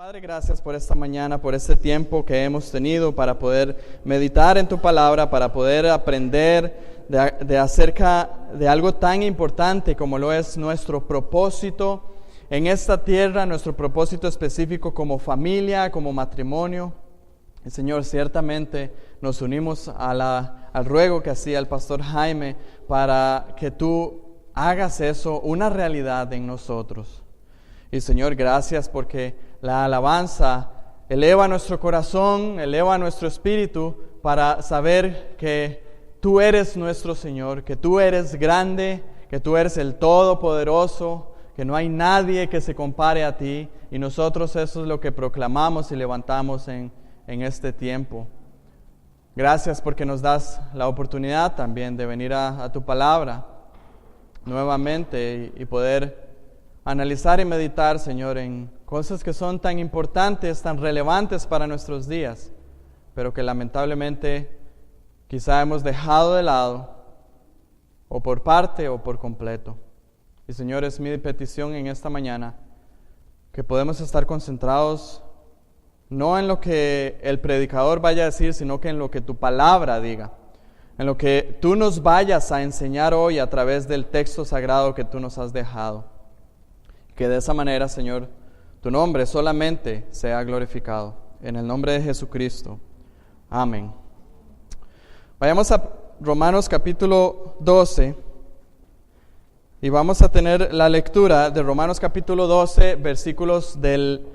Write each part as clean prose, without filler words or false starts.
Padre, gracias por esta mañana, por este tiempo que hemos tenido para poder meditar en tu palabra, para poder aprender de acerca de algo tan importante como lo es nuestro propósito en esta tierra, nuestro propósito específico como familia, como matrimonio. Y Señor, ciertamente nos unimos al ruego que hacía el pastor Jaime para que tú hagas eso una realidad en nosotros. Y Señor, gracias porque la alabanza eleva nuestro corazón, eleva nuestro espíritu para saber que tú eres nuestro Señor, que tú eres grande, que tú eres el Todopoderoso, que no hay nadie que se compare a ti. Y nosotros eso es lo que proclamamos y levantamos en este tiempo. Gracias porque nos das la oportunidad también de venir a tu palabra nuevamente y poder analizar y meditar, Señor, en cosas que son tan importantes, tan relevantes para nuestros días, pero que lamentablemente quizá hemos dejado de lado, o por parte o por completo. Y Señor, es mi petición en esta mañana que podemos estar concentrados no en lo que el predicador vaya a decir, sino que en lo que tu palabra diga, en lo que tú nos vayas a enseñar hoy a través del texto sagrado que tú nos has dejado. Que de esa manera, Señor, tu nombre solamente sea glorificado. En el nombre de Jesucristo. Amén. Vayamos a Romanos capítulo 12 y vamos a tener la lectura de Romanos capítulo 12, versículos del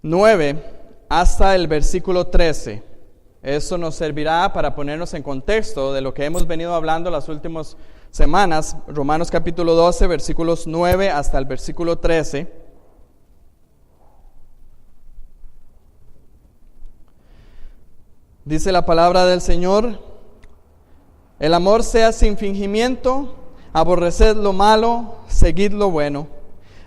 9 hasta el versículo 13. Eso nos servirá para ponernos en contexto de lo que hemos venido hablando las últimas semanas. Romanos capítulo 12, versículos 9 hasta el versículo 13. Dice la palabra del Señor: el amor sea sin fingimiento, aborreced lo malo, seguid lo bueno.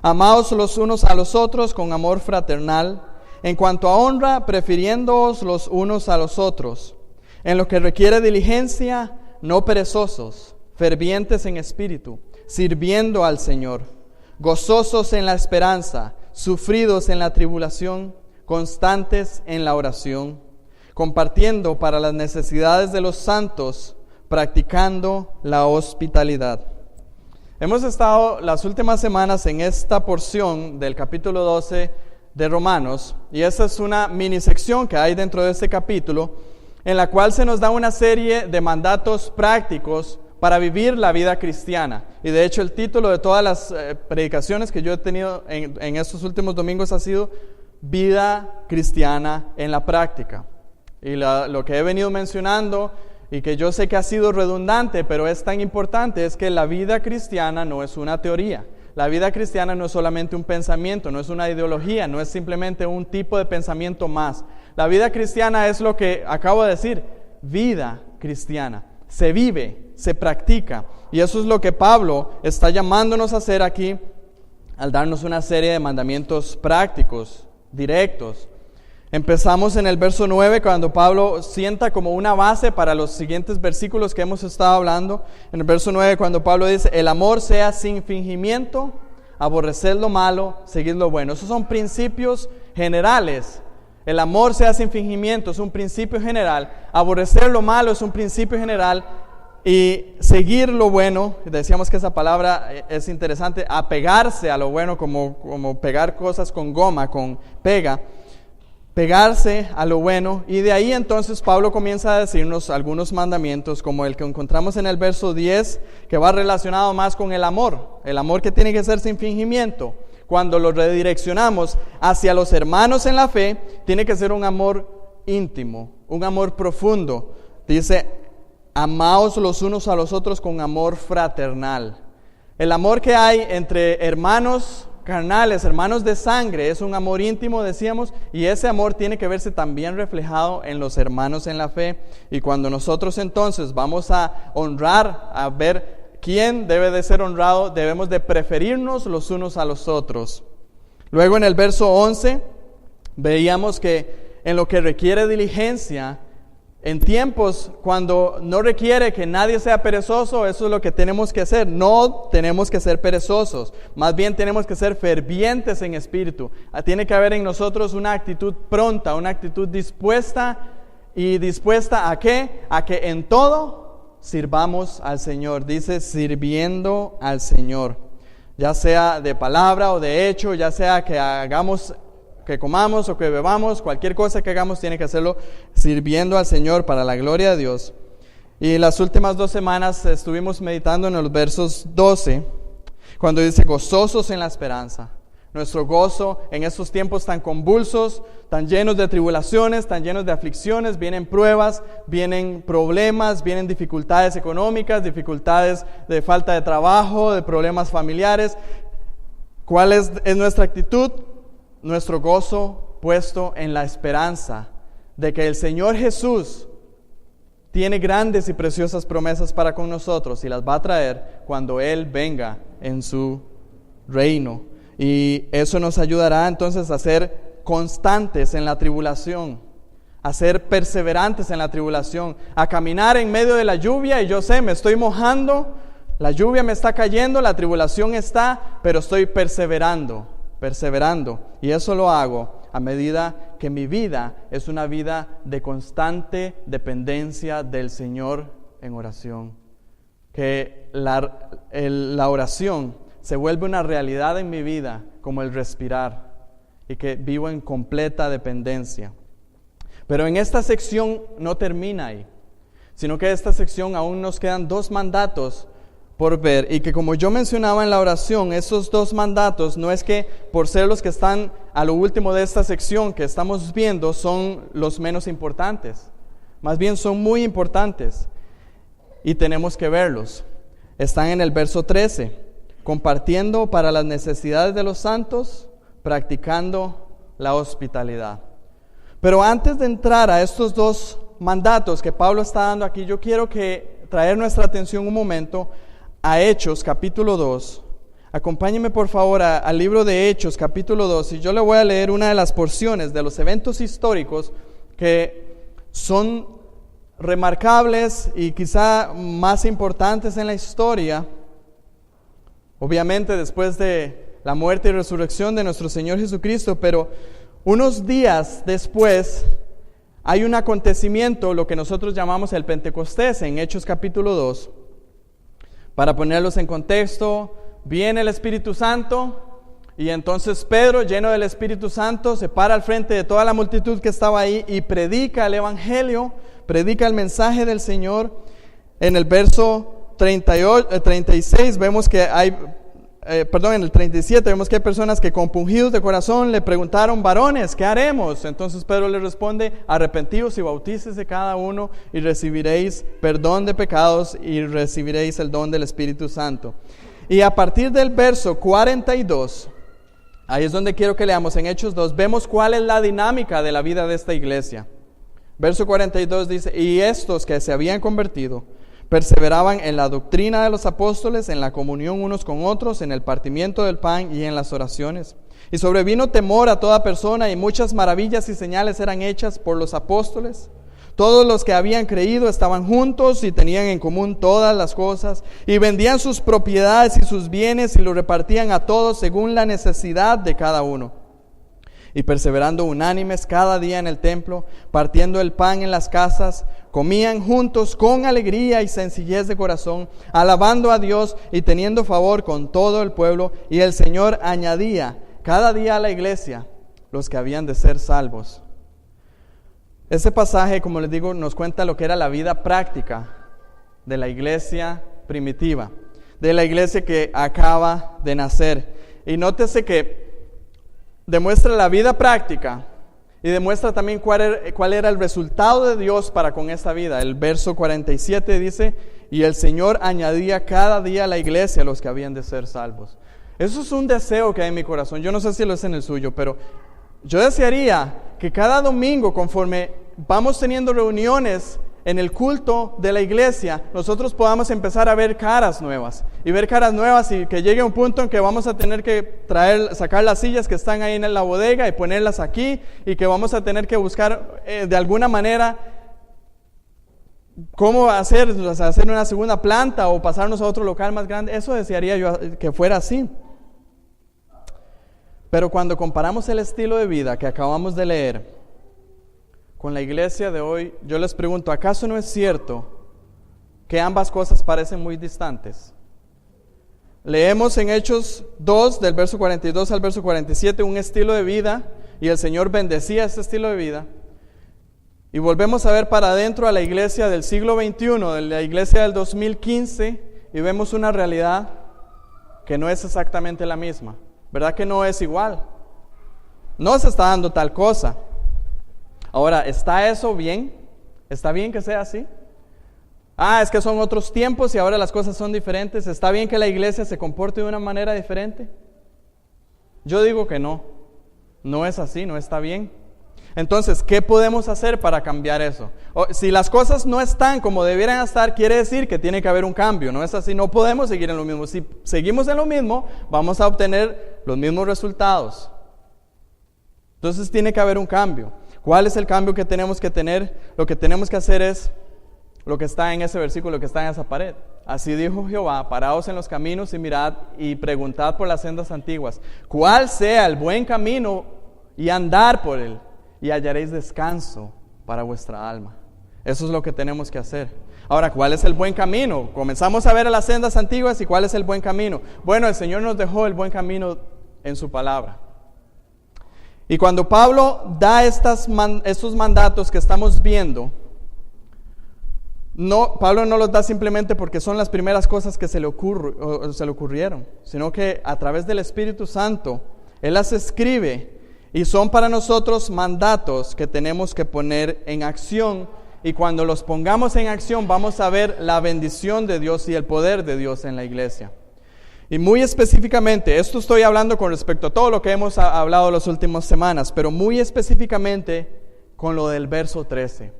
Amaos los unos a los otros con amor fraternal. En cuanto a honra, prefiriéndoos los unos a los otros. En lo que requiere diligencia, no perezosos, fervientes en espíritu, sirviendo al Señor, gozosos en la esperanza, sufridos en la tribulación, constantes en la oración, compartiendo para las necesidades de los santos, practicando la hospitalidad. Hemos estado las últimas semanas en esta porción del capítulo 12 de Romanos, y esta es una mini sección que hay dentro de este capítulo, en la cual se nos da una serie de mandatos prácticos para vivir la vida cristiana. Y de hecho el título de todas las predicaciones que yo he tenido en estos últimos domingos ha sido Vida Cristiana en la Práctica. Y lo que he venido mencionando, y que yo sé que ha sido redundante, pero es tan importante, es que la vida cristiana no es una teoría. La vida cristiana no es solamente un pensamiento, no es una ideología, no es simplemente un tipo de pensamiento más. La vida cristiana es lo que acabo de decir, vida cristiana. Se vive, se practica. Y eso es lo que Pablo está llamándonos a hacer aquí al darnos una serie de mandamientos prácticos, directos. Empezamos en el verso 9 cuando Pablo sienta como una base para los siguientes versículos que hemos estado hablando. En el verso 9 cuando Pablo dice, el amor sea sin fingimiento, aborreced lo malo, seguid lo bueno. Esos son principios generales. El amor sea sin fingimiento es un principio general. Aborrecer lo malo es un principio general. Y seguir lo bueno, decíamos que esa palabra es interesante, apegarse a lo bueno como pegar cosas con goma, con pega. Pegarse a lo bueno, y de ahí entonces Pablo comienza a decirnos algunos mandamientos como el que encontramos en el verso 10, que va relacionado más con el amor que tiene que ser sin fingimiento. Cuando lo redireccionamos hacia los hermanos en la fe, tiene que ser un amor íntimo, un amor profundo. Dice, amaos los unos a los otros con amor fraternal. El amor que hay entre hermanos carnales, hermanos de sangre, es un amor íntimo, decíamos, y ese amor tiene que verse también reflejado en los hermanos en la fe. Y cuando nosotros entonces vamos a honrar, a ver quién debe de ser honrado, debemos de preferirnos los unos a los otros. Luego en el verso 11 veíamos que en lo que requiere diligencia, En tiempos cuando no requiere que nadie sea perezoso, eso es lo que tenemos que hacer. No tenemos que ser perezosos, más bien tenemos que ser fervientes en espíritu. Tiene que haber en nosotros una actitud pronta, una actitud dispuesta. ¿Y dispuesta a qué? A que en todo sirvamos al Señor. Dice sirviendo al Señor, ya sea de palabra o de hecho, ya sea que hagamos, que comamos o que bebamos, cualquier cosa que hagamos tiene que hacerlo sirviendo al Señor para la gloria de Dios. Y las últimas 2 semanas estuvimos meditando en los versos 12, cuando dice gozosos en la esperanza. Nuestro gozo en estos tiempos tan convulsos, tan llenos de tribulaciones, tan llenos de aflicciones, vienen pruebas, vienen problemas, vienen dificultades económicas, dificultades de falta de trabajo, de problemas familiares. ¿Cuál es nuestra actitud? Nuestro gozo puesto en la esperanza de que el Señor Jesús tiene grandes y preciosas promesas para con nosotros y las va a traer cuando Él venga en su reino. Y eso nos ayudará entonces a ser constantes en la tribulación, a ser perseverantes en la tribulación, a caminar en medio de la lluvia y yo sé, me estoy mojando, la lluvia me está cayendo, la tribulación está, pero estoy perseverando. Y eso lo hago a medida que mi vida es una vida de constante dependencia del Señor en oración. Que la oración se vuelve una realidad en mi vida como el respirar y que vivo en completa dependencia. Pero en esta sección no termina ahí, sino que en esta sección aún nos quedan 2 mandatos por ver y que como yo mencionaba en la oración, esos 2 mandatos no es que por ser los que están a lo último de esta sección que estamos viendo son los menos importantes, más bien son muy importantes y tenemos que verlos. Están en el verso 13. Compartiendo para las necesidades de los santos, practicando la hospitalidad. Pero antes de entrar a estos 2 mandatos que Pablo está dando aquí, yo quiero traer nuestra atención un momento a Hechos capítulo 2. Acompáñenme por favor al libro de Hechos capítulo 2 y yo le voy a leer una de las porciones de los eventos históricos que son remarcables y quizá más importantes en la historia. Obviamente después de la muerte y resurrección de nuestro Señor Jesucristo, pero unos días después hay un acontecimiento, lo que nosotros llamamos el Pentecostés, en Hechos capítulo 2. Para ponerlos en contexto, viene el Espíritu Santo y entonces Pedro, lleno del Espíritu Santo, se para al frente de toda la multitud que estaba ahí y predica el Evangelio, predica el mensaje del Señor. En el verso 36 vemos que en el 37 vemos que hay personas que compungidos de corazón le preguntaron: varones, ¿qué haremos? Entonces Pedro le responde: arrepentidos y bautícese cada uno y recibiréis perdón de pecados y recibiréis el don del Espíritu Santo. Y a partir del verso 42, ahí es donde quiero que leamos en Hechos 2, vemos cuál es la dinámica de la vida de esta iglesia. Verso 42 dice: y estos que se habían convertido perseveraban en la doctrina de los apóstoles, en la comunión unos con otros, en el partimiento del pan y en las oraciones. Y sobrevino temor a toda persona, y muchas maravillas y señales eran hechas por los apóstoles. Todos los que habían creído estaban juntos y tenían en común todas las cosas, y vendían sus propiedades y sus bienes y lo repartían a todos según la necesidad de cada uno. Y perseverando unánimes cada día en el templo, partiendo el pan en las casas, comían juntos con alegría y sencillez de corazón, alabando a Dios y teniendo favor con todo el pueblo. Y el Señor añadía cada día a la iglesia los que habían de ser salvos. Este pasaje, como les digo, nos cuenta lo que era la vida práctica de la iglesia primitiva, de la iglesia que acaba de nacer. Y nótese que demuestra la vida práctica y demuestra también cuál era el resultado de Dios para con esta vida. El verso 47 dice: y el Señor añadía cada día a la iglesia los que habían de ser salvos. Eso es un deseo que hay en mi corazón. Yo no sé si lo es en el suyo, pero yo desearía que cada domingo, conforme vamos teniendo reuniones en el culto de la iglesia, nosotros podamos empezar a ver caras nuevas y que llegue un punto en que vamos a tener que sacar las sillas que están ahí en la bodega y ponerlas aquí, y que vamos a tener que buscar de alguna manera ¿cómo hacer? O sea, hacer una segunda planta o pasarnos a otro local más grande. Eso desearía yo que fuera así. Pero cuando comparamos el estilo de vida que acabamos de leer con la iglesia de hoy, yo les pregunto, ¿acaso no es cierto que ambas cosas parecen muy distantes? Leemos en Hechos 2, del verso 42 al verso 47, un estilo de vida, y el Señor bendecía ese estilo de vida. Y volvemos a ver para adentro a la iglesia del siglo XXI, de la iglesia del 2015, y vemos una realidad que no es exactamente la misma. ¿Verdad que no es igual? No se está dando tal cosa. Ahora, ¿está eso bien? ¿Está bien que sea así? Es que son otros tiempos y ahora las cosas son diferentes. ¿Está bien que la iglesia se comporte de una manera diferente? Yo digo que no. No es así, no está bien. Entonces, ¿qué podemos hacer para cambiar eso? Si las cosas no están como debieran estar, quiere decir que tiene que haber un cambio. No es así, no podemos seguir en lo mismo. Si seguimos en lo mismo, vamos a obtener los mismos resultados. Entonces tiene que haber un cambio. ¿Cuál es el cambio que tenemos que tener? Lo que tenemos que hacer es lo que está en ese versículo, lo que está en esa pared. Así dijo Jehová: paraos en los caminos y mirad y preguntad por las sendas antiguas, cuál sea el buen camino, y andar por él, y hallaréis descanso para vuestra alma. Eso es lo que tenemos que hacer. Ahora, ¿cuál es el buen camino? Comenzamos a ver a las sendas antiguas, y ¿cuál es el buen camino? Bueno, el Señor nos dejó el buen camino en su palabra. Y cuando Pablo da estos mandatos que estamos viendo, Pablo no los da simplemente porque son las primeras cosas que se le ocurrieron, sino que a través del Espíritu Santo Él las escribe, y son para nosotros mandatos que tenemos que poner en acción, y cuando los pongamos en acción vamos a ver la bendición de Dios y el poder de Dios en la iglesia. Y muy específicamente, esto estoy hablando con respecto a todo lo que hemos hablado las últimas semanas, pero muy específicamente con lo del verso 13,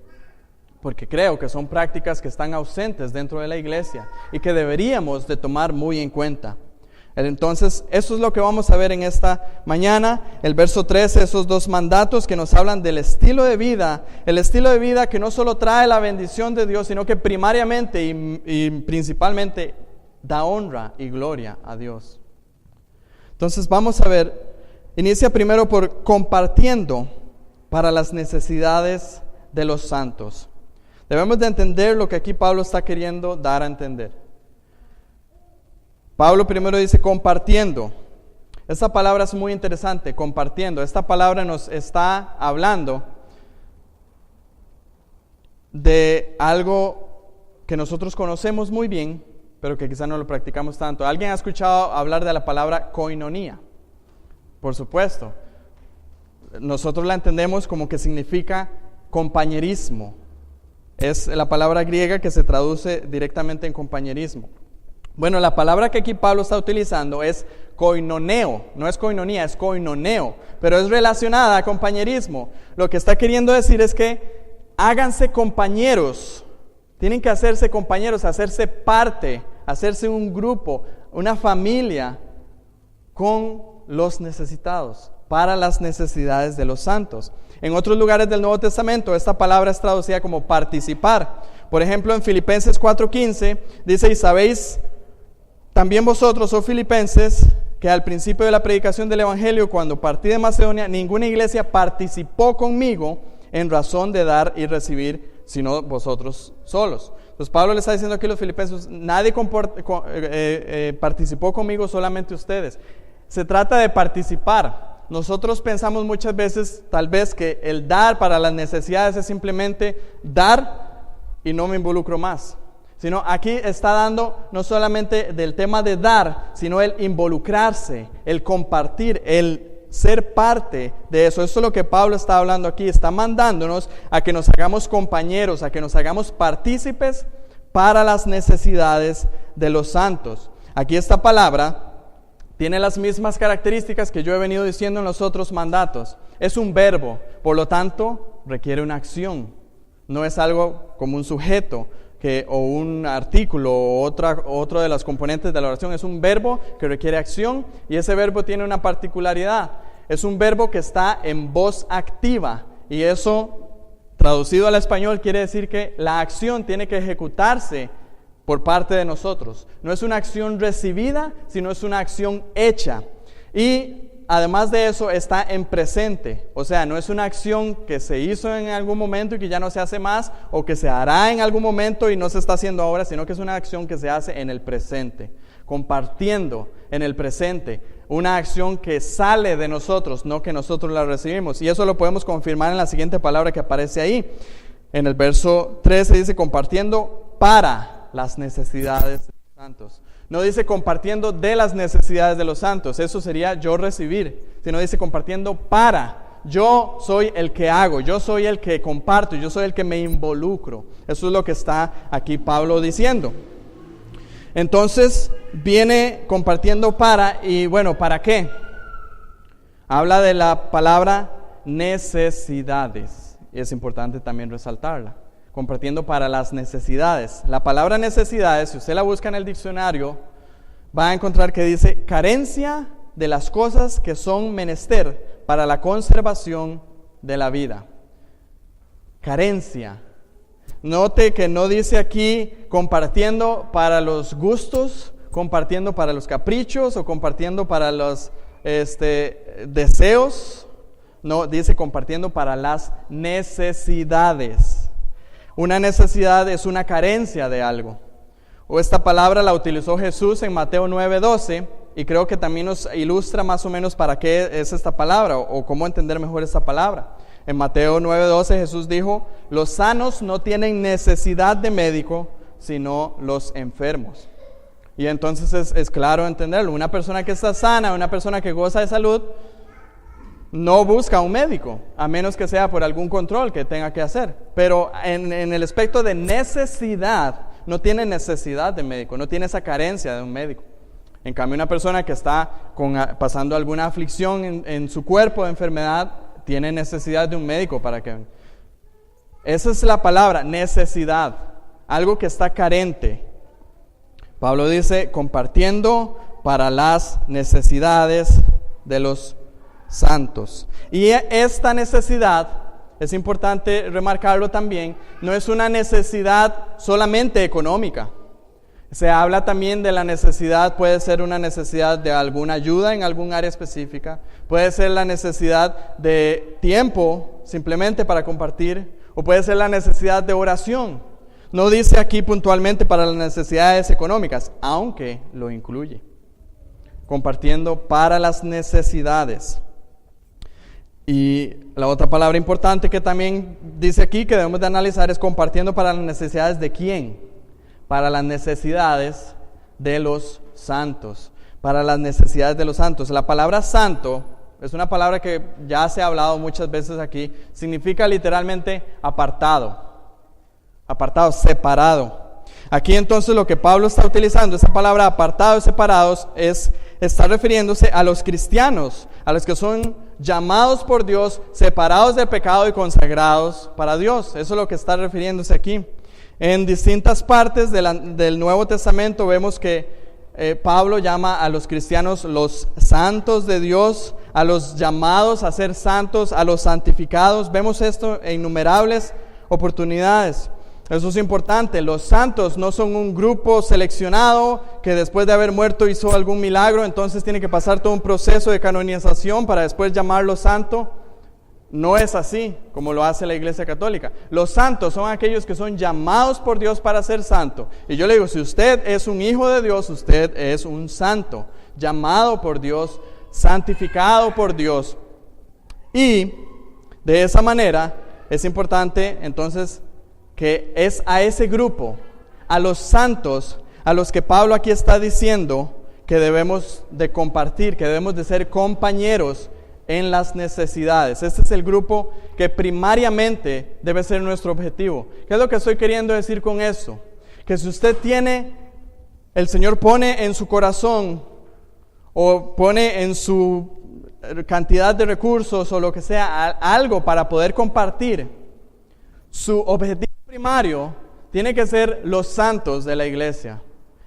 porque creo que son prácticas que están ausentes dentro de la iglesia y que deberíamos de tomar muy en cuenta. Entonces, eso es lo que vamos a ver en esta mañana. El verso 13, esos dos mandatos que nos hablan del estilo de vida. El estilo de vida que no solo trae la bendición de Dios, sino que primariamente y principalmente da honra y gloria a Dios. Entonces vamos a ver, inicia primero por compartiendo para las necesidades de los santos. Debemos de entender lo que aquí Pablo está queriendo dar a entender. Pablo primero dice compartiendo. Esta palabra es muy interesante, compartiendo. Esta palabra nos está hablando de algo que nosotros conocemos muy bien, pero que quizá no lo practicamos tanto. ¿Alguien ha escuchado hablar de la palabra koinonía? Por supuesto. Nosotros la entendemos como que significa compañerismo. Es la palabra griega que se traduce directamente en compañerismo. Bueno, la palabra que aquí Pablo está utilizando es koinoneo, no es koinonía, es koinoneo, pero es relacionada a compañerismo. Lo que está queriendo decir es que háganse compañeros, tienen que hacerse compañeros, hacerse parte, hacerse un grupo, una familia con los necesitados, para las necesidades de los santos. En otros lugares del Nuevo Testamento esta palabra es traducida como participar. Por ejemplo, en Filipenses 4:15 dice: y sabéis también vosotros, oh filipenses, que al principio de la predicación del Evangelio, cuando partí de Macedonia, ninguna iglesia participó conmigo en razón de dar y recibir, sino vosotros solos. Entonces Pablo le está diciendo aquí a los filipenses: nadie participó conmigo, solamente ustedes. Se trata de participar. Nosotros pensamos muchas veces, tal vez, que el dar para las necesidades es simplemente dar y no me involucro más. Sino aquí está dando no solamente del tema de dar, sino el involucrarse, el compartir, el ser parte de eso. Eso es lo que Pablo está hablando aquí. Está mandándonos a que nos hagamos compañeros, a que nos hagamos partícipes para las necesidades de los santos. Aquí esta palabra tiene las mismas características que yo he venido diciendo en los otros mandatos. Es un verbo, por lo tanto requiere una acción. No es algo como un sujeto o un artículo o otro de las componentes de la oración. Es un verbo que requiere acción, y ese verbo tiene una particularidad. Es un verbo que está en voz activa, y eso traducido al español quiere decir que la acción tiene que ejecutarse por parte de nosotros. No es una acción recibida, sino es una acción hecha. Y además de eso está en presente. O sea, no es una acción que se hizo en algún momento y que ya no se hace más, o que se hará en algún momento y no se está haciendo ahora, sino que es una acción que se hace en el presente, compartiendo en el presente, una acción que sale de nosotros, no que nosotros la recibimos. Y eso lo podemos confirmar en la siguiente palabra que aparece ahí. En el verso 13 dice compartiendo para las necesidades de los santos. No dice compartiendo de las necesidades de los santos, eso sería yo recibir, sino dice compartiendo para. Yo soy el que hago, yo soy el que comparto, yo soy el que me involucro. Eso es lo que está aquí Pablo diciendo. Entonces viene compartiendo para, y bueno, ¿para qué? Habla de la palabra necesidades, y es importante también resaltarla. Compartiendo para las necesidades. La palabra necesidades, si usted la busca en el diccionario, va a encontrar que dice carencia de las cosas que son menester para la conservación de la vida. Carencia. Note que no dice aquí compartiendo para los gustos, compartiendo para los caprichos o compartiendo para los deseos. No, dice compartiendo para las necesidades. Una necesidad es una carencia de algo. O esta palabra la utilizó Jesús en Mateo 9:12 y creo que también nos ilustra más o menos para qué es esta palabra o cómo entender mejor esta palabra. En Mateo 9:12 Jesús dijo, los sanos no tienen necesidad de médico, sino los enfermos. Y entonces es claro entenderlo. Una persona que está sana, una persona que goza de salud, no busca un médico, a menos que sea por algún control que tenga que hacer. Pero en el aspecto de necesidad, no tiene necesidad de médico, no tiene esa carencia de un médico. En cambio, una persona que está pasando alguna aflicción en su cuerpo de enfermedad, tiene necesidad de un médico para que... Esa es la palabra, necesidad, algo que está carente. Pablo dice, compartiendo para las necesidades de los santos. Y esta necesidad, es importante remarcarlo también, no es una necesidad solamente económica. Se habla también de la necesidad, puede ser una necesidad de alguna ayuda en algún área específica, puede ser la necesidad de tiempo simplemente para compartir, o puede ser la necesidad de oración. No dice aquí puntualmente para las necesidades económicas, aunque lo incluye. Compartiendo para las necesidades. Y la otra palabra importante que también dice aquí que debemos de analizar es compartiendo para las necesidades de ¿quién? Para las necesidades de los santos. Para las necesidades de los santos. La palabra santo es una palabra que ya se ha hablado muchas veces aquí. Significa literalmente apartado. Apartado, separado. Aquí entonces lo que Pablo está utilizando, esa palabra apartado y separados, está refiriéndose a los cristianos, a los que son llamados por Dios, separados del pecado y consagrados para Dios. Eso es lo que está refiriéndose aquí. En distintas partes del Nuevo Testamento vemos que Pablo llama a los cristianos los santos de Dios, a los llamados a ser santos, a los santificados. Vemos esto en innumerables oportunidades. Eso es importante. Los santos no son un grupo seleccionado que después de haber muerto hizo algún milagro, entonces tiene que pasar todo un proceso de canonización para después llamarlo santo. No es así como lo hace la Iglesia Católica. Los santos son aquellos que son llamados por Dios para ser santo. Y yo le digo, si usted es un hijo de Dios, usted es un santo, llamado por Dios, santificado por Dios. Y de esa manera es importante entonces que es a ese grupo, a los santos, a los que Pablo aquí está diciendo que debemos de compartir, que debemos de ser compañeros en las necesidades. Este es el grupo que primariamente debe ser nuestro objetivo. ¿Qué es lo que estoy queriendo decir con esto? Que si usted el Señor pone en su corazón o pone en su cantidad de recursos o lo que sea, algo para poder compartir, su objetivo primario tiene que ser los santos de la iglesia.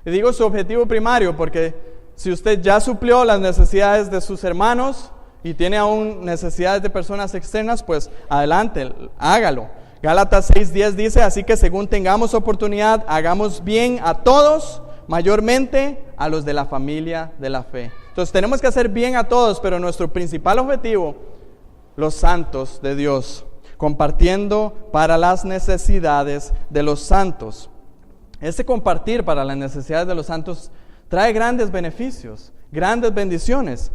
Y digo su objetivo primario porque si usted ya suplió las necesidades de sus hermanos y tiene aún necesidades de personas externas, pues adelante, hágalo. Gálatas 6:10 dice, así que según tengamos oportunidad, hagamos bien a todos, mayormente a los de la familia de la fe. Entonces tenemos que hacer bien a todos, pero nuestro principal objetivo, los santos de Dios, compartiendo para las necesidades de los santos. Este compartir para las necesidades de los santos trae grandes beneficios, grandes bendiciones.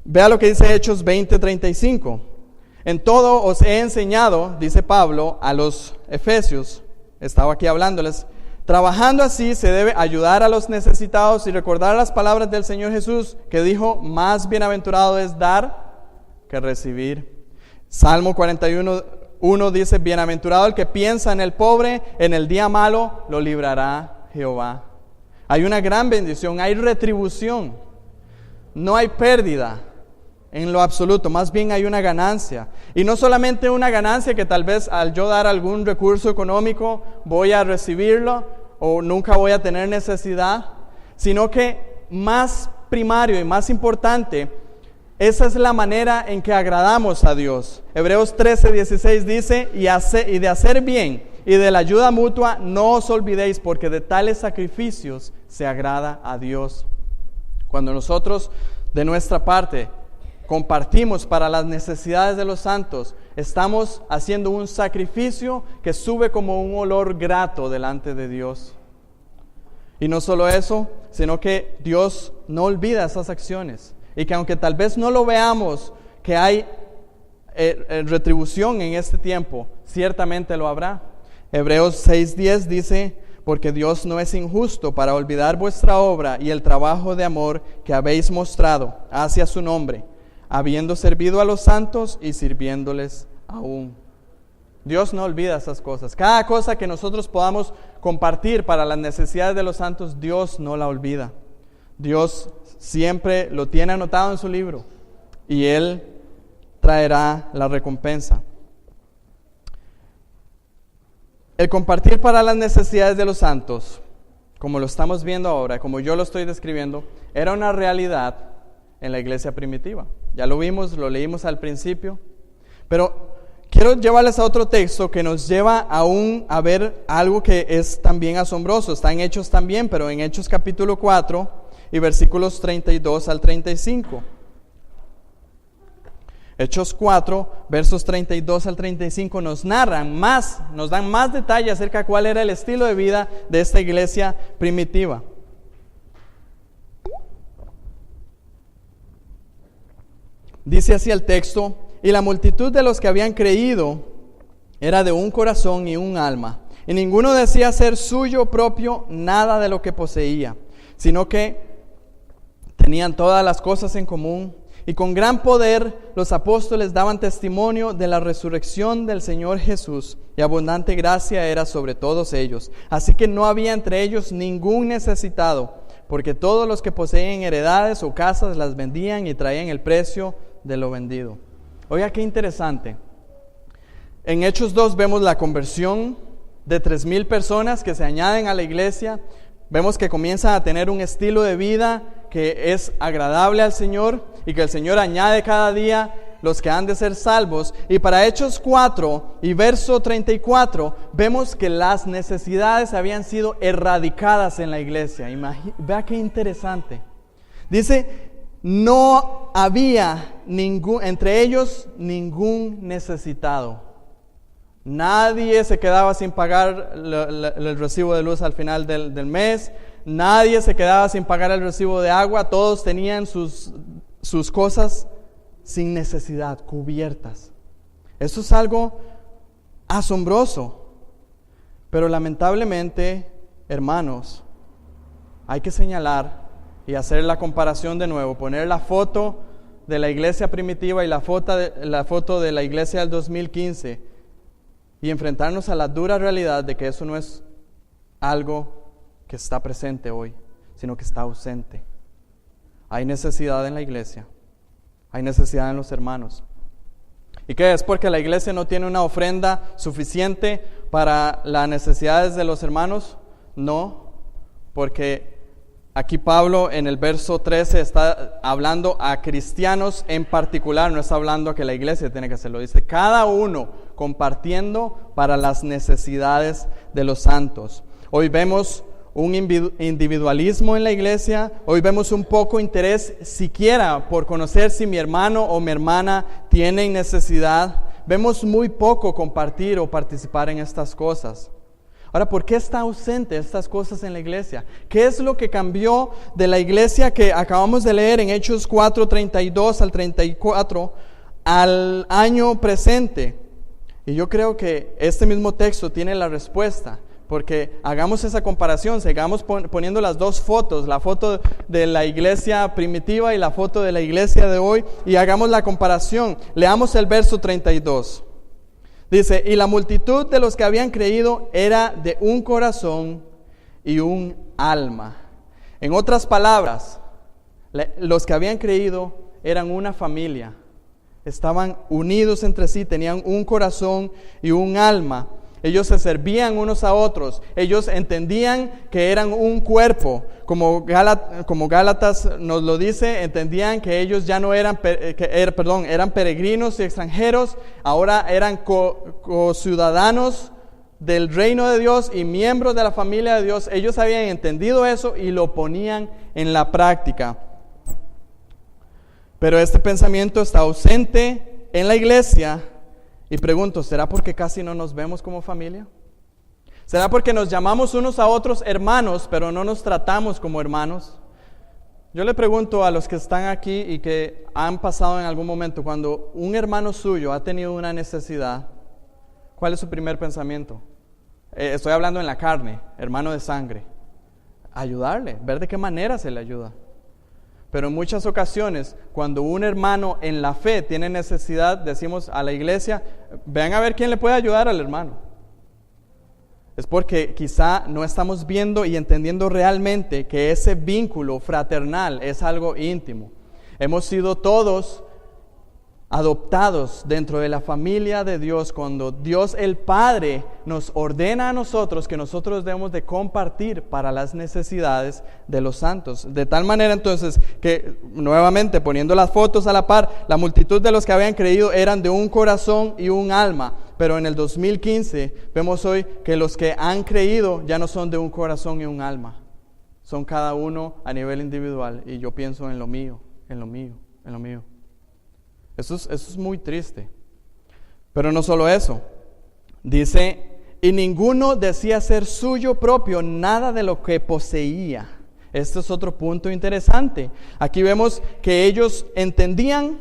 Vea lo que dice Hechos 20:35. En todo os he enseñado, dice Pablo a los efesios, estaba aquí hablándoles, trabajando así se debe ayudar a los necesitados y recordar las palabras del Señor Jesús, que dijo, más bienaventurado es dar que recibir. Salmo 41:1 dice, bienaventurado el que piensa en el pobre, en el día malo lo librará Jehová. Hay una gran bendición, hay retribución, no hay pérdida en lo absoluto, más bien hay una ganancia. Y no solamente una ganancia que tal vez al yo dar algún recurso económico voy a recibirlo o nunca voy a tener necesidad, sino que más primario y más importante, esa es la manera en que agradamos a Dios. Hebreos 13:16 dice, y de hacer bien y de la ayuda mutua no os olvidéis, porque de tales sacrificios se agrada a Dios. Cuando nosotros de nuestra parte compartimos para las necesidades de los santos, estamos haciendo un sacrificio que sube como un olor grato delante de Dios. Y no solo eso, sino que Dios no olvida esas acciones. Y que aunque tal vez no lo veamos, que hay retribución en este tiempo, ciertamente lo habrá. Hebreos 6:10 dice, porque Dios no es injusto para olvidar vuestra obra y el trabajo de amor que habéis mostrado hacia su nombre, habiendo servido a los santos y sirviéndoles aún. Dios no olvida esas cosas. Cada cosa que nosotros podamos compartir para las necesidades de los santos, Dios no la olvida. Dios siempre lo tiene anotado en su libro y Él traerá la recompensa. El compartir para las necesidades de los santos, como lo estamos viendo ahora, como yo lo estoy describiendo, era una realidad en la iglesia primitiva. Ya lo vimos, lo leímos al principio, pero quiero llevarles a otro texto que nos lleva aún a ver algo que es también asombroso. Está en Hechos también, pero en Hechos capítulo 4 y versículos 32 al 35. Hechos 4, versos 32 al 35 nos dan más detalle acerca de cuál era el estilo de vida de esta iglesia primitiva. Dice así el texto, y la multitud de los que habían creído era de un corazón y un alma, y ninguno decía ser suyo propio nada de lo que poseía, sino que tenían todas las cosas en común. Y con gran poder los apóstoles daban testimonio de la resurrección del Señor Jesús, y abundante gracia era sobre todos ellos. Así que no había entre ellos ningún necesitado, porque todos los que poseían heredades o casas las vendían y traían el precio de lo vendido. Oiga, qué interesante. En Hechos 2 vemos la conversión de 3,000 personas que se añaden a la iglesia. Vemos que comienzan a tener un estilo de vida que es agradable al Señor y que el Señor añade cada día los que han de ser salvos. Y para Hechos 4 y verso 34 vemos que las necesidades habían sido erradicadas en la iglesia. Vea qué interesante. Dice, no había entre ellos ningún necesitado. Nadie se quedaba sin pagar el recibo de luz al final del mes. Nadie se quedaba sin pagar el recibo de agua. Todos tenían sus cosas sin necesidad, cubiertas. Eso es algo asombroso. Pero lamentablemente, hermanos, hay que señalar y hacer la comparación de nuevo. Poner la foto de la iglesia primitiva y la foto de la iglesia del 2015 y enfrentarnos a la dura realidad de que eso no es algo que está presente hoy, sino que está ausente. Hay necesidad en la iglesia, hay necesidad en los hermanos. ¿Y qué es? ¿Porque la iglesia no tiene una ofrenda suficiente para las necesidades de los hermanos? No, porque Aquí Pablo en el verso 13 está hablando a cristianos en particular, no está hablando a que la iglesia tiene que hacerlo. Dice, cada uno compartiendo para las necesidades de los santos. Hoy vemos un individualismo en la iglesia, hoy vemos un poco interés siquiera por conocer si mi hermano o mi hermana tienen necesidad. Vemos muy poco compartir o participar en estas cosas. Ahora, ¿por qué está ausente estas cosas en la iglesia? ¿Qué es lo que cambió de la iglesia que acabamos de leer en Hechos 4, 32 al 34 al año presente? Y yo creo que este mismo texto tiene la respuesta, porque hagamos esa comparación, sigamos poniendo las dos fotos, la foto de la iglesia primitiva y la foto de la iglesia de hoy, y hagamos la comparación. Leamos el verso 32. Dice, y la multitud de los que habían creído era de un corazón y un alma. En otras palabras, los que habían creído eran una familia. Estaban unidos entre sí, tenían un corazón y un alma. Ellos se servían unos a otros. Ellos entendían que eran un cuerpo. Como Gálatas nos lo dice, entendían que ellos ya no eran peregrinos y extranjeros, ahora eran co-ciudadanos del reino de Dios y miembros de la familia de Dios. Ellos habían entendido eso y lo ponían en la práctica. Pero este pensamiento está ausente en la iglesia. Y pregunto, ¿será porque casi no nos vemos como familia? ¿Será porque nos llamamos unos a otros hermanos, pero no nos tratamos como hermanos? Yo le pregunto a los que están aquí y que han pasado en algún momento, cuando un hermano suyo ha tenido una necesidad, ¿cuál es su primer pensamiento? Estoy hablando en la carne, hermano de sangre. Ayudarle, ver de qué manera se le ayuda. Pero en muchas ocasiones, cuando un hermano en la fe tiene necesidad, decimos a la iglesia, vean a ver quién le puede ayudar al hermano. Es porque quizá no estamos viendo y entendiendo realmente que ese vínculo fraternal es algo íntimo. Hemos sido todos adoptados dentro de la familia de Dios cuando Dios el Padre nos ordena a nosotros que nosotros debemos de compartir para las necesidades de los santos. De tal manera entonces que, nuevamente poniendo las fotos a la par, la multitud de los que habían creído eran de un corazón y un alma. Pero en el 2015 vemos hoy que los que han creído ya no son de un corazón y un alma. Son cada uno a nivel individual, y yo pienso en lo mío, en lo mío, en lo mío. Eso es muy triste. Pero no solo eso. Dice, y ninguno decía ser suyo propio nada de lo que poseía. Este es otro punto interesante. Aquí vemos que ellos entendían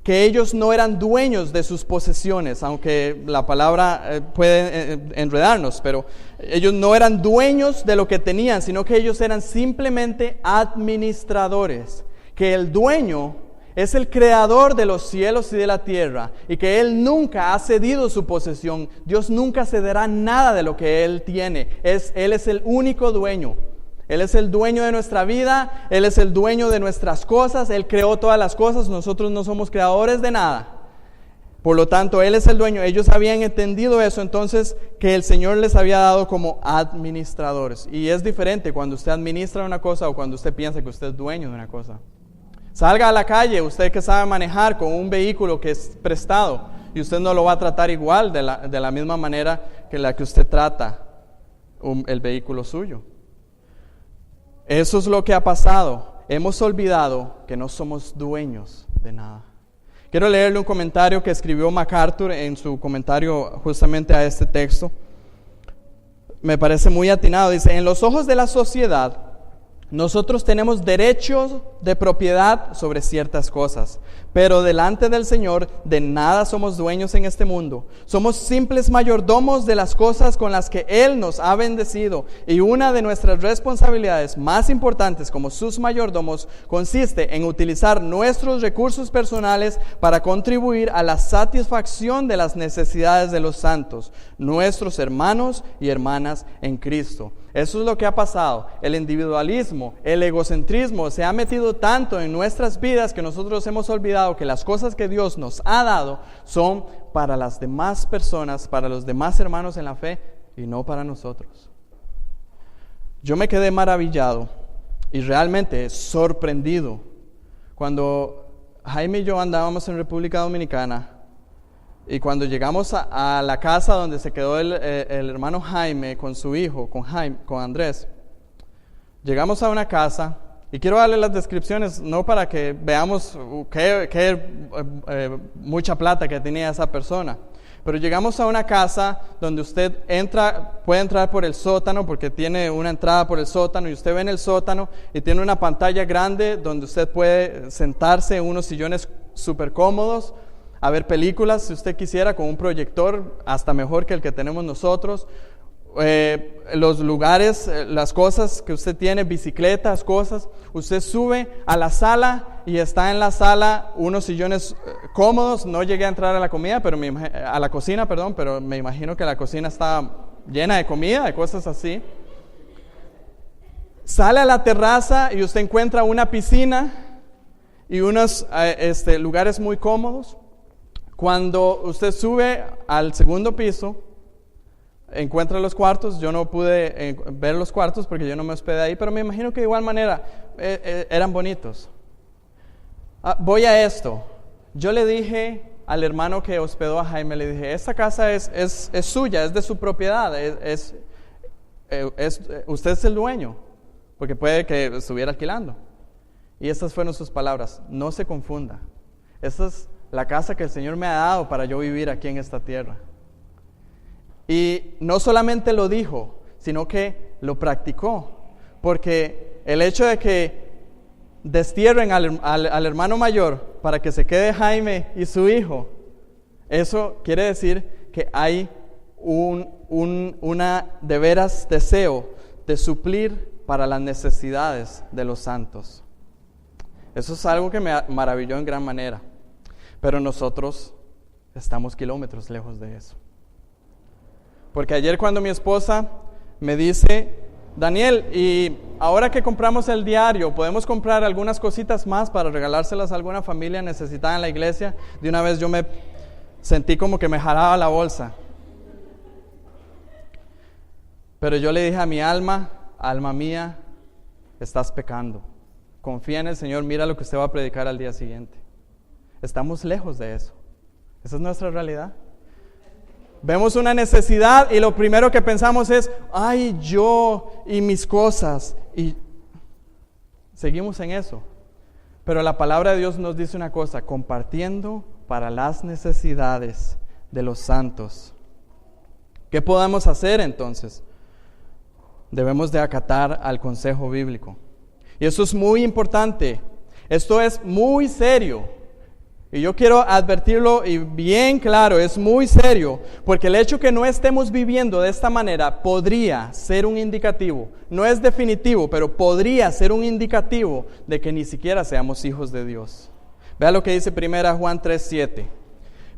que ellos no eran dueños de sus posesiones, aunque la palabra puede enredarnos, pero ellos no eran dueños de lo que tenían, sino que ellos eran simplemente administradores. Que el dueño es el creador de los cielos y de la tierra, y que Él nunca ha cedido su posesión. Dios nunca cederá nada de lo que Él tiene. Él es el único dueño. Él es el dueño de nuestra vida, Él es el dueño de nuestras cosas, Él creó todas las cosas, nosotros no somos creadores de nada. Por lo tanto, Él es el dueño. Ellos habían entendido eso, entonces, que el Señor les había dado como administradores. Y es diferente cuando usted administra una cosa o cuando usted piensa que usted es dueño de una cosa. Salga a la calle, usted que sabe manejar con un vehículo que es prestado, y usted no lo va a tratar igual de la misma manera que la que usted trata el vehículo suyo. Eso es lo que ha pasado. Hemos olvidado que no somos dueños de nada. Quiero leerle un comentario que escribió MacArthur en su comentario justamente a este texto. Me parece muy atinado. Dice, en los ojos de la sociedad, nosotros tenemos derechos de propiedad sobre ciertas cosas, pero delante del Señor de nada somos dueños en este mundo. Somos simples mayordomos de las cosas con las que Él nos ha bendecido, y una de nuestras responsabilidades más importantes como sus mayordomos consiste en utilizar nuestros recursos personales para contribuir a la satisfacción de las necesidades de los santos, nuestros hermanos y hermanas en Cristo. Eso es lo que ha pasado. El individualismo, el egocentrismo se ha metido tanto en nuestras vidas que nosotros hemos olvidado que las cosas que Dios nos ha dado son para las demás personas, para los demás hermanos en la fe y no para nosotros. Yo me quedé maravillado y realmente sorprendido. Cuando Jaime y yo andábamos en República Dominicana, y cuando llegamos a la casa donde se quedó el hermano Jaime con su hijo, con Andrés, llegamos a una casa, y quiero darle las descripciones, no para que veamos qué mucha plata que tenía esa persona, pero llegamos a una casa donde usted puede entrar por el sótano, porque tiene una entrada por el sótano, y usted ve en el sótano, y tiene una pantalla grande donde usted puede sentarse en unos sillones súper cómodos, a ver películas si usted quisiera, con un proyector hasta mejor que el que tenemos nosotros. Los lugares, las cosas que usted tiene, bicicletas, cosas, usted sube a la sala y está en la sala unos sillones cómodos. No llegué a entrar a la comida, pero a la cocina, perdón, pero me imagino que la cocina está llena de comida, de cosas así. Sale a la terraza y usted encuentra una piscina y unos lugares muy cómodos. Cuando usted sube al segundo piso, encuentra los cuartos. Yo no pude ver los cuartos porque yo no me hospedé ahí, pero me imagino que de igual manera eran bonitos. Voy a esto. Yo le dije al hermano que hospedó a Jaime, le dije, esta casa es suya, es de su propiedad, usted es el dueño, porque puede que estuviera alquilando. Y estas fueron sus palabras: no se confunda, esta es la casa que el Señor me ha dado para yo vivir aquí en esta tierra. Y no solamente lo dijo, sino que lo practicó, porque el hecho de que destierren al hermano mayor para que se quede Jaime y su hijo, eso quiere decir que hay una de veras deseo de suplir para las necesidades de los santos. Eso es algo que me maravilló en gran manera. Pero nosotros estamos kilómetros lejos de eso. Porque ayer cuando mi esposa me dice, Daniel, y ahora que compramos el diario, ¿podemos comprar algunas cositas más para regalárselas a alguna familia necesitada en la iglesia? De una vez yo me sentí como que me jalaba la bolsa. Pero yo le dije a mi alma mía, estás pecando. Confía en el Señor, mira lo que usted va a predicar al día siguiente. Estamos lejos de eso. Esa es nuestra realidad. Vemos una necesidad y lo primero que pensamos es, ay, yo y mis cosas. Y seguimos en eso. Pero la palabra de Dios nos dice una cosa: compartiendo para las necesidades de los santos. ¿Qué podemos hacer entonces? Debemos de acatar al consejo bíblico. Y eso es muy importante. Esto es muy serio. Y yo quiero advertirlo y bien claro, es muy serio, porque el hecho que no estemos viviendo de esta manera podría ser un indicativo, no es definitivo, pero podría ser un indicativo de que ni siquiera seamos hijos de Dios. Vea lo que dice 1 Juan 3:7.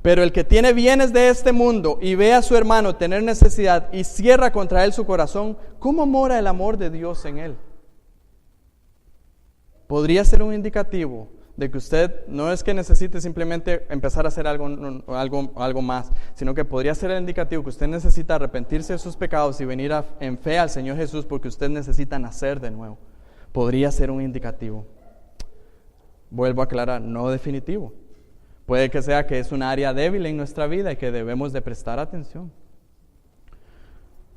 Pero el que tiene bienes de este mundo y ve a su hermano tener necesidad y cierra contra él su corazón, ¿cómo mora el amor de Dios en él? Podría ser un indicativo de que usted no es que necesite simplemente empezar a hacer algo más, sino que podría ser el indicativo que usted necesita arrepentirse de sus pecados y venir en fe al Señor Jesús, porque usted necesita nacer de nuevo. Podría ser un indicativo. Vuelvo a aclarar, no definitivo. Puede que sea que es un área débil en nuestra vida y que debemos de prestar atención.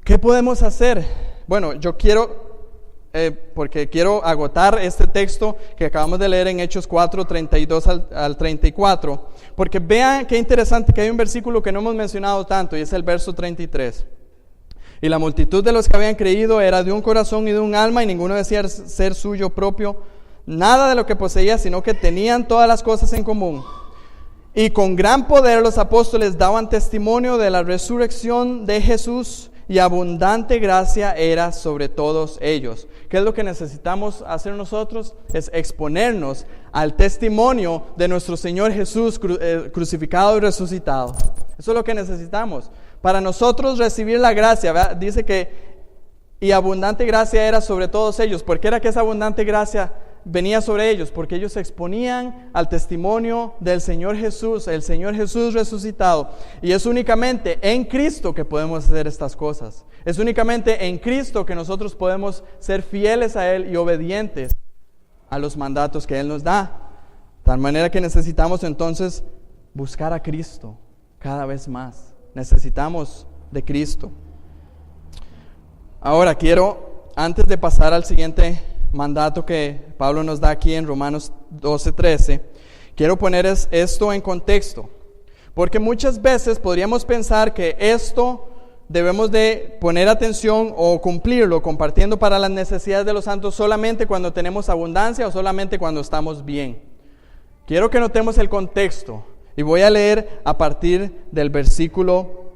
¿Qué podemos hacer? Bueno, yo quiero... porque quiero agotar este texto que acabamos de leer en Hechos 4, 32 al 34, porque vean qué interesante que hay un versículo que no hemos mencionado tanto, y es el verso 33. Y la multitud de los que habían creído era de un corazón y de un alma, y ninguno decía ser suyo propio nada de lo que poseía, sino que tenían todas las cosas en común. Y con gran poder los apóstoles daban testimonio de la resurrección de Jesús, y abundante gracia era sobre todos ellos. ¿Qué es lo que necesitamos hacer nosotros? Es exponernos al testimonio de nuestro Señor Jesús crucificado y resucitado. Eso es lo que necesitamos. Para nosotros recibir la gracia, ¿verdad? Dice que y abundante gracia era sobre todos ellos. ¿Por qué era que esa abundante gracia venía sobre ellos, porque ellos se exponían al testimonio del Señor Jesús, el Señor Jesús resucitado. Y es únicamente en Cristo que podemos hacer estas cosas. Es únicamente en Cristo que nosotros podemos ser fieles a Él y obedientes a los mandatos que Él nos da. De tal manera que necesitamos entonces buscar a Cristo cada vez más. Necesitamos de Cristo. Ahora quiero, antes de pasar al siguiente mandato que Pablo nos da aquí en Romanos 12:13, quiero poner esto en contexto, porque muchas veces podríamos pensar que esto debemos de poner atención o cumplirlo compartiendo para las necesidades de los santos solamente cuando tenemos abundancia o solamente cuando estamos bien. Quiero que notemos el contexto y voy a leer a partir del versículo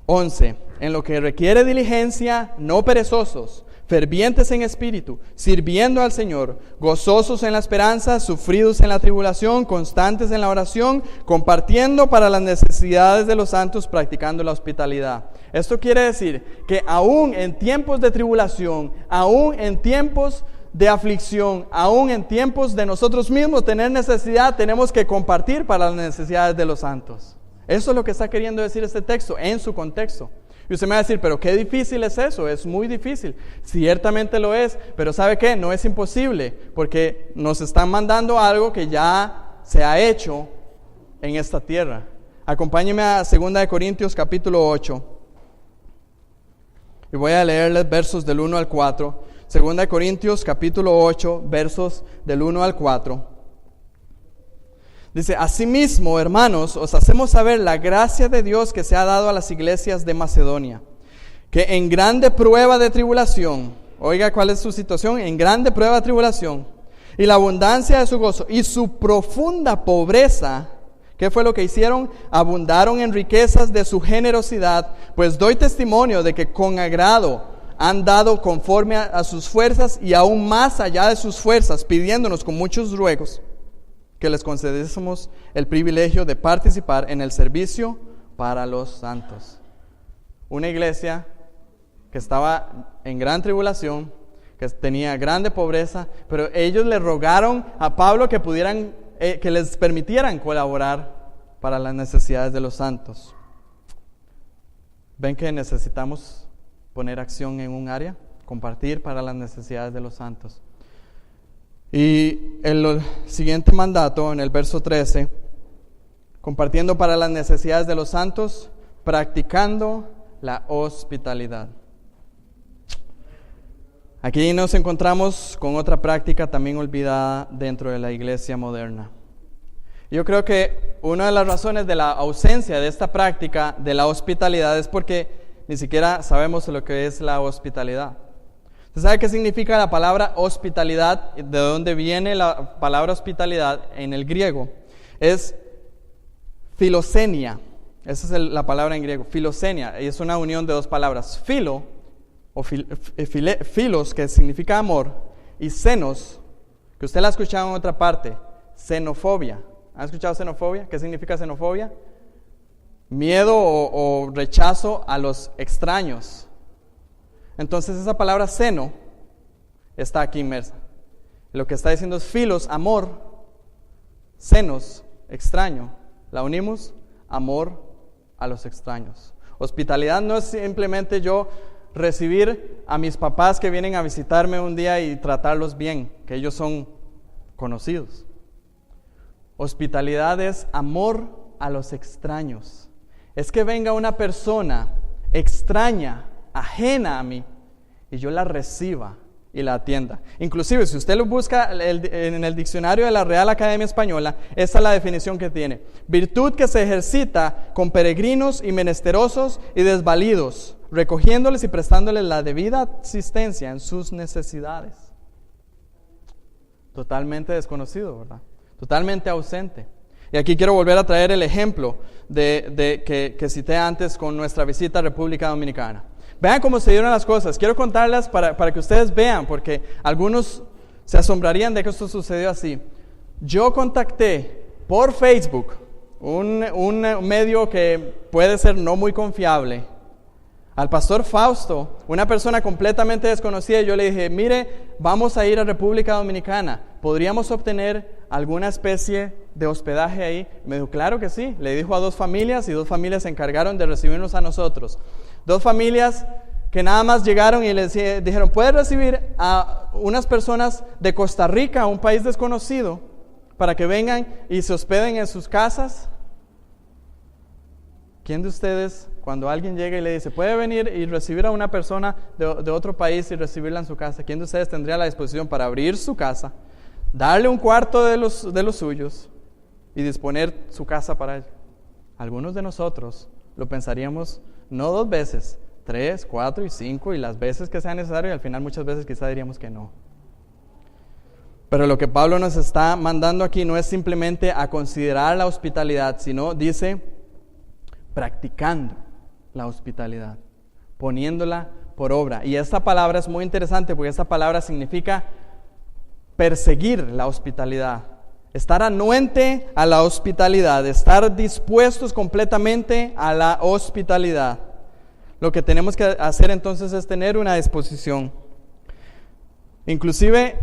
11. En lo que requiere diligencia, no perezosos, fervientes en espíritu, sirviendo al Señor, gozosos en la esperanza, sufridos en la tribulación, constantes en la oración, compartiendo para las necesidades de los santos, practicando la hospitalidad. Esto quiere decir que aún en tiempos de tribulación, aún en tiempos de aflicción, aún en tiempos de nosotros mismos tener necesidad, tenemos que compartir para las necesidades de los santos. Eso es lo que está queriendo decir este texto en su contexto. Y usted me va a decir, pero qué difícil es eso, es muy difícil. Ciertamente lo es, pero ¿sabe qué? No es imposible, porque nos están mandando algo que ya se ha hecho en esta tierra. Acompáñeme a 2 Corintios capítulo 8. Y voy a leerles versos del 1 al 4. 2 Corintios capítulo 8, versos del 1 al 4. Dice, asimismo, hermanos, os hacemos saber la gracia de Dios que se ha dado a las iglesias de Macedonia, que en grande prueba de tribulación, oiga cuál es su situación, en grande prueba de tribulación, y la abundancia de su gozo, y su profunda pobreza, ¿qué fue lo que hicieron? Abundaron en riquezas de su generosidad, pues doy testimonio de que con agrado han dado conforme a sus fuerzas, y aún más allá de sus fuerzas, pidiéndonos con muchos ruegos, que les concediésemos el privilegio de participar en el servicio para los santos. Una iglesia que estaba en gran tribulación, que tenía grande pobreza, pero ellos le rogaron a Pablo que que les permitieran colaborar para las necesidades de los santos. ¿Ven que necesitamos poner acción en un área? Compartir para las necesidades de los santos. Y el siguiente mandato, en el verso 13, compartiendo para las necesidades de los santos, practicando la hospitalidad. Aquí nos encontramos con otra práctica también olvidada dentro de la iglesia moderna. Yo creo que una de las razones de la ausencia de esta práctica de la hospitalidad es porque ni siquiera sabemos lo que es la hospitalidad. ¿Usted sabe qué significa la palabra hospitalidad? ¿De dónde viene la palabra hospitalidad en el griego? Es filosenia. Esa es la palabra en griego, filosenia. Y es una unión de dos palabras. Filo, o filos, que significa amor, y xenos, que usted la ha escuchado en otra parte, xenofobia. ¿Han escuchado xenofobia? ¿Qué significa xenofobia? Miedo o rechazo a los extraños. Entonces esa palabra seno está aquí inmersa. Lo que está diciendo es filos, amor, senos, extraño. La unimos, amor a los extraños. Hospitalidad no es simplemente yo recibir a mis papás que vienen a visitarme un día y tratarlos bien, que ellos son conocidos. Hospitalidad es amor a los extraños. Es que venga una persona extraña, ajena a mí, y yo la reciba y la atienda. Inclusive, si usted lo busca en el diccionario de la Real Academia Española, esta es la definición que tiene: virtud que se ejercita con peregrinos y menesterosos y desvalidos, recogiéndoles y prestándoles la debida asistencia en sus necesidades. Totalmente desconocido, ¿verdad? Totalmente ausente. Y aquí quiero volver a traer el ejemplo que cité antes con nuestra visita a República Dominicana. Vean cómo se dieron las cosas. Quiero contarlas para que ustedes vean, porque algunos se asombrarían de que esto sucedió así. Yo contacté por Facebook, un medio que puede ser no muy confiable, Al pastor Fausto, una persona completamente desconocida, yo le dije, mire, vamos a ir a República Dominicana, ¿podríamos obtener alguna especie de hospedaje ahí? Me dijo, claro que sí. Le dijo a 2 familias y 2 familias se encargaron de recibirnos a nosotros. 2 familias que nada más llegaron y les dijeron, ¿puedes recibir a unas personas de Costa Rica, un país desconocido, para que vengan y se hospeden en sus casas? ¿Quién de ustedes, cuando alguien llega y le dice, puede venir y recibir a una persona de otro país y recibirla en su casa, quién de ustedes tendría la disposición para abrir su casa, darle un cuarto de los suyos y disponer su casa para él? Algunos de nosotros lo pensaríamos no 2 veces, 3, 4 y 5 y las veces que sea necesario, y al final muchas veces quizá diríamos que no. Pero lo que Pablo nos está mandando aquí no es simplemente a considerar la hospitalidad, sino dice practicando la hospitalidad, poniéndola por obra. Y esta palabra es muy interesante porque esta palabra significa perseguir la hospitalidad, estar anuente a la hospitalidad, estar dispuestos completamente a la hospitalidad. Lo que tenemos que hacer entonces es tener una disposición. Inclusive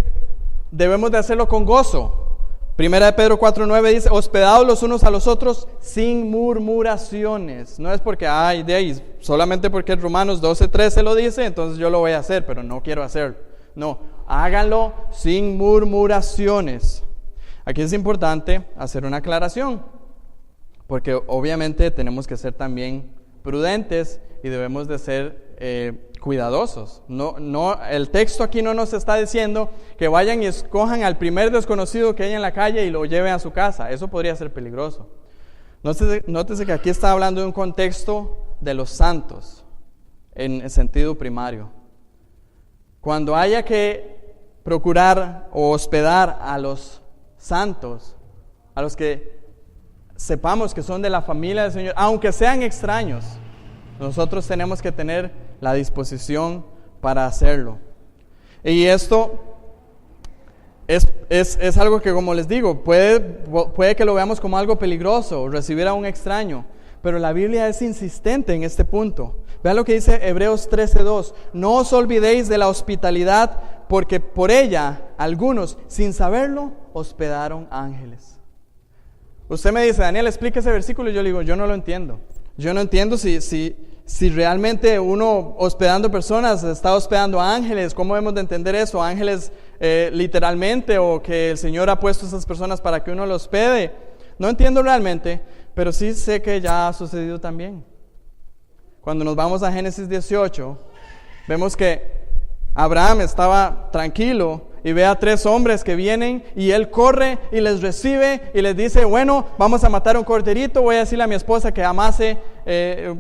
debemos de hacerlo con gozo. Primera de Pedro 4:9 dice, hospedados los unos a los otros sin murmuraciones. No es porque, de ahí, solamente porque Romanos 12:13 lo dice, entonces yo lo voy a hacer, pero no quiero hacerlo. No, háganlo sin murmuraciones. Aquí es importante hacer una aclaración, porque obviamente tenemos que ser también prudentes y debemos de ser cuidadosos. No, el texto aquí no nos está diciendo que vayan y escojan al primer desconocido que haya en la calle y lo lleven a su casa. Eso podría ser peligroso. Nótese que aquí está hablando de un contexto de los santos en sentido primario. Cuando haya que procurar o hospedar a los santos, a los que sepamos que son de la familia del Señor, aunque sean extraños, nosotros tenemos que tener la disposición para hacerlo. Y esto es algo que, como les digo, puede que lo veamos como algo peligroso, recibir a un extraño, pero la Biblia es insistente en este punto. Vean lo que dice Hebreos 13:2. No os olvidéis de la hospitalidad, porque por ella algunos, sin saberlo, hospedaron ángeles. Usted me dice, Daniel, explica ese versículo, y yo le digo, yo no lo entiendo. Yo no entiendo si realmente uno hospedando personas está hospedando a ángeles. ¿Cómo debemos de entender eso? ¿Ángeles literalmente, o que el Señor ha puesto a esas personas para que uno los hospede? No entiendo realmente, pero sí sé que ya ha sucedido también. Cuando nos vamos a Génesis 18, vemos que Abraham estaba tranquilo y ve a 3 hombres que vienen y él corre y les recibe y les dice, bueno, vamos a matar un corderito, voy a decirle a mi esposa que amase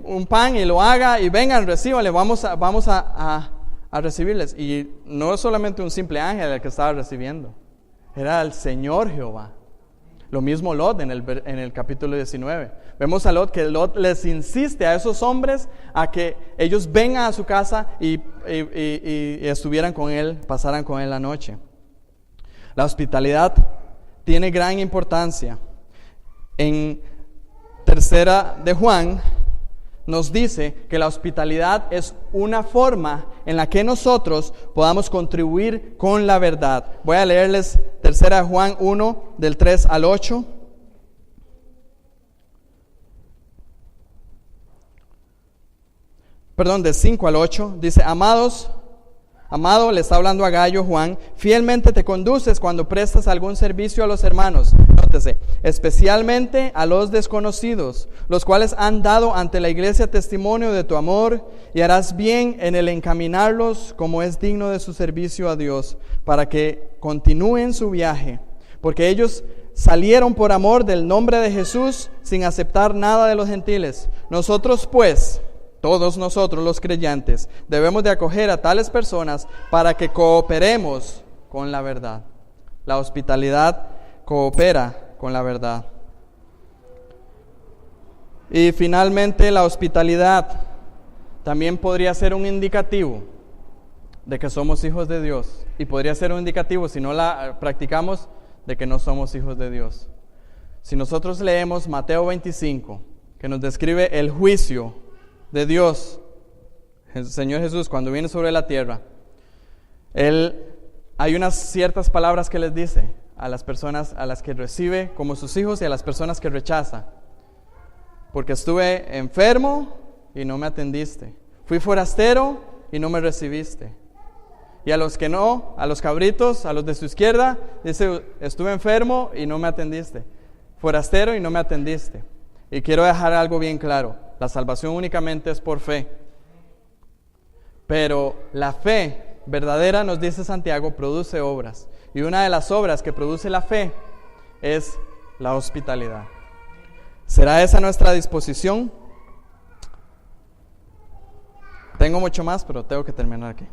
un pan y lo haga, y vengan, recíbanle, vamos a recibirles. Y no es solamente un simple ángel el que estaba recibiendo, era el Señor Jehová. Lo mismo Lot en el capítulo 19. Vemos a Lot, que Lot les insiste a esos hombres a que ellos vengan a su casa y estuvieran con él, pasaran con él la noche. La hospitalidad tiene gran importancia. En 3 de Juan nos dice que la hospitalidad es una forma en la que nosotros podamos contribuir con la verdad. Voy a leerles 3 de Juan 1, del 3 al 8. Perdón, del 5 al 8. Dice, Amado, le está hablando a Gallo Juan, fielmente te conduces cuando prestas algún servicio a los hermanos. Nótese, especialmente a los desconocidos, los cuales han dado ante la iglesia testimonio de tu amor, y harás bien en el encaminarlos como es digno de su servicio a Dios, para que continúen su viaje, porque ellos salieron por amor del nombre de Jesús sin aceptar nada de los gentiles. Nosotros pues, todos nosotros los creyentes, debemos de acoger a tales personas para que cooperemos con la verdad. La hospitalidad coopera con la verdad. Y finalmente, la hospitalidad también podría ser un indicativo de que somos hijos de Dios. Y podría ser un indicativo, si no la practicamos, de que no somos hijos de Dios. Si nosotros leemos Mateo 25, que nos describe el juicio de Dios el Señor Jesús, cuando viene sobre la tierra, hay unas ciertas palabras que les dice a las personas a las que recibe como sus hijos y a las personas que rechaza. Porque estuve enfermo y no me atendiste. Fui forastero y no me recibiste. Y a los que no, a los cabritos, a los de su izquierda, dice, estuve enfermo y no me atendiste. Forastero y no me atendiste. Y quiero dejar algo bien claro. La salvación únicamente es por fe. Pero la fe verdadera, nos dice Santiago, produce obras. Y una de las obras que produce la fe es la hospitalidad. ¿Será esa nuestra disposición? Tengo mucho más, pero tengo que terminar aquí.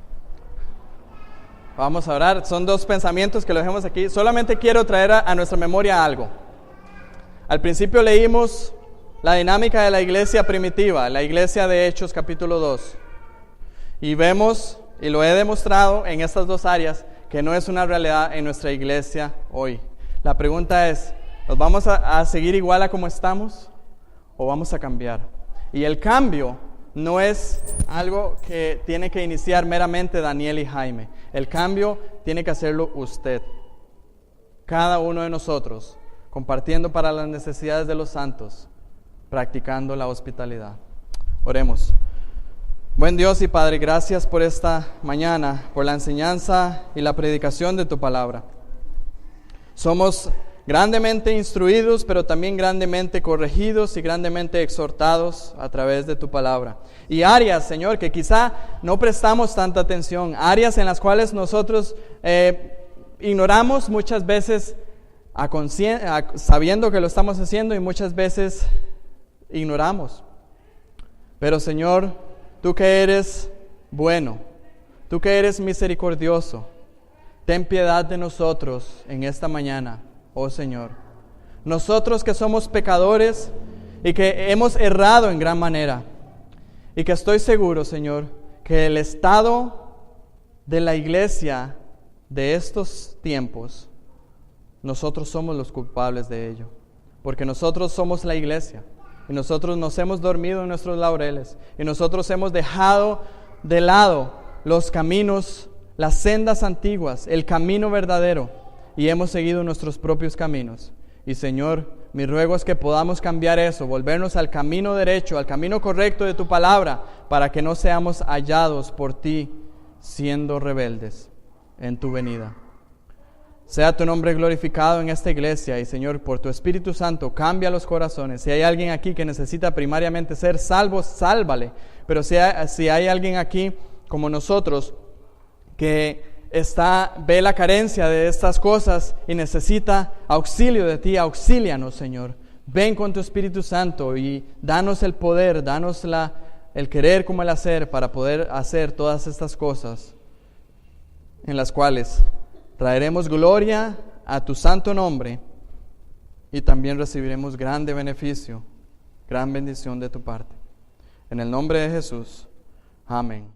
Vamos a orar. Son dos pensamientos que lo dejemos aquí. Solamente quiero traer a nuestra memoria algo. Al principio leímos la dinámica de la iglesia primitiva, la iglesia de Hechos capítulo 2. Y vemos, y lo he demostrado en estas dos áreas, que no es una realidad en nuestra iglesia hoy. La pregunta es, ¿nos vamos a seguir igual a como estamos o vamos a cambiar? Y el cambio no es algo que tiene que iniciar meramente Daniel y Jaime. El cambio tiene que hacerlo usted, cada uno de nosotros, compartiendo para las necesidades de los santos, practicando la hospitalidad. Oremos. Buen Dios y Padre, gracias por esta mañana, por la enseñanza y la predicación de tu palabra. Somos grandemente instruidos, pero también grandemente corregidos y grandemente exhortados a través de tu palabra. Y áreas, Señor, que quizá no prestamos tanta atención, áreas en las cuales nosotros ignoramos muchas veces sabiendo que lo estamos haciendo y muchas veces ignoramos. Pero Señor, tú que eres bueno, tú que eres misericordioso, ten piedad de nosotros en esta mañana, oh Señor. Nosotros que somos pecadores y que hemos errado en gran manera, y que estoy seguro, Señor, que el estado de la iglesia de estos tiempos, nosotros somos los culpables de ello, porque nosotros somos la iglesia. Y nosotros nos hemos dormido en nuestros laureles. Y nosotros hemos dejado de lado los caminos, las sendas antiguas, el camino verdadero. Y hemos seguido nuestros propios caminos. Y Señor, mi ruego es que podamos cambiar eso, volvernos al camino derecho, al camino correcto de tu palabra, para que no seamos hallados por ti siendo rebeldes en tu venida. Sea tu nombre glorificado en esta iglesia y Señor, por tu Espíritu Santo, cambia los corazones. Si hay alguien aquí que necesita primariamente ser salvo, sálvale. Pero si hay alguien aquí como nosotros que ve la carencia de estas cosas y necesita auxilio de ti, auxílianos, Señor. Ven con tu Espíritu Santo y danos el poder, danos el querer como el hacer para poder hacer todas estas cosas en las cuales traeremos gloria a tu santo nombre y también recibiremos grande beneficio, gran bendición de tu parte. En el nombre de Jesús. Amén.